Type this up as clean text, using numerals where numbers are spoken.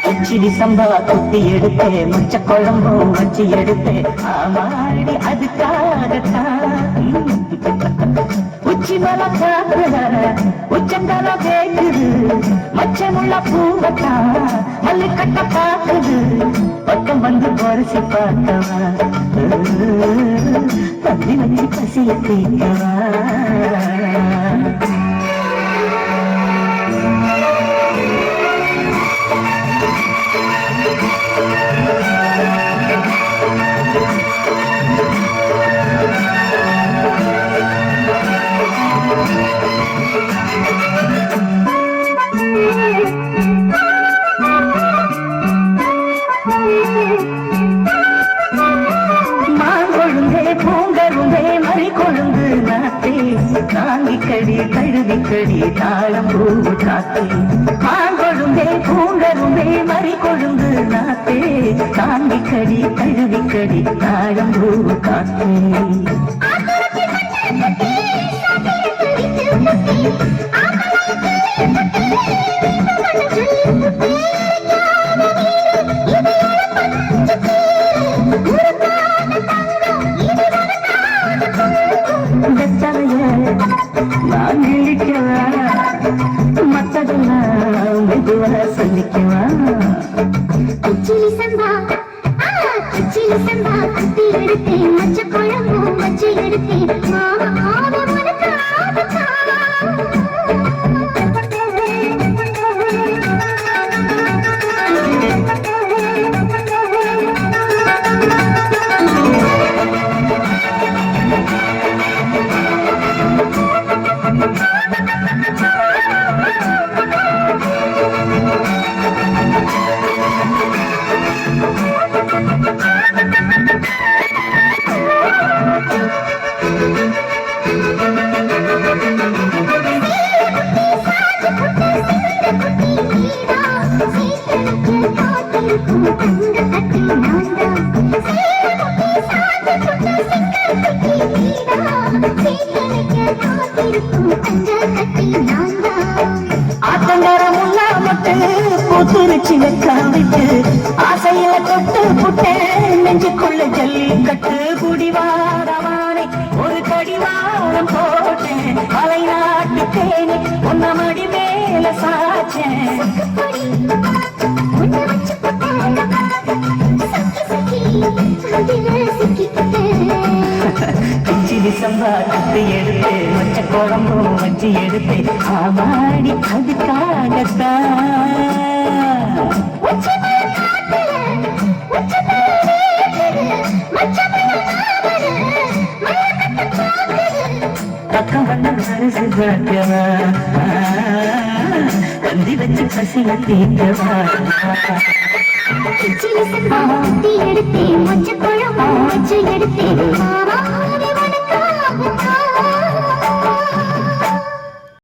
கிச்சிடி சம்பா குத்தி எடுத்தே மச்ச குழம்பும் வச்சு எடுத்தே ஆமாடி அதுக்காகத்தான் உச்சி மல காக்குற உச்சந்தல கேக்குது மச்சமுள்ள பூவத்தான் மல்லு கட்ட பாக்குது பக்கம் வந்து பொரிசி பார்க்கவா பத்தி வச்சு பசிய தீக்கவா தாங்கிக்கடி கழுவிக்கடி தாளம் பூ காத்தே மாங்கொழுந்தே பூங்கருந்தே மறி கொழுந்து நாத்தே தாங்கிக்கடி கழுவிக்கடி தாளம் பூ காத்தே நான் இழிக்கவா மத்ததெல்லாம் மெதுவா சொல்லிக்கவா கிச்சிலி சம்பா குத்தி எடுத்தேன் மச்ச குழம்பும் வச்சு எடுத்தேன் ஆத்தங்கரமுள்ள மட்டு பூத்துருச்சி வைக்காவிட்டு ஆசையில தொட்டு புட்டேன் நெஞ்சுக்குள்ள ஜல்லி கட்டு குடிவாரமானே ஒரு கடிவாரம் போட்டேன் மலை நாட்டு தேனி உன்ன மடி மேல சாச்சேன் கிச்சிடி சம்பா குத்தி எடுத்து மச்ச குழம்பும் வச்சு எடுத்து ஆமாடி அதுக்காகத்தான் பக்கம் வந்த மனசு பார்க்கவா வந்தி வச்சு பசிய தீர்க்கவா கிச்சிலி சம்பா குத்தி எடுத்தேன் மச்ச குழம்பும் வச்சு எடுத்தேன்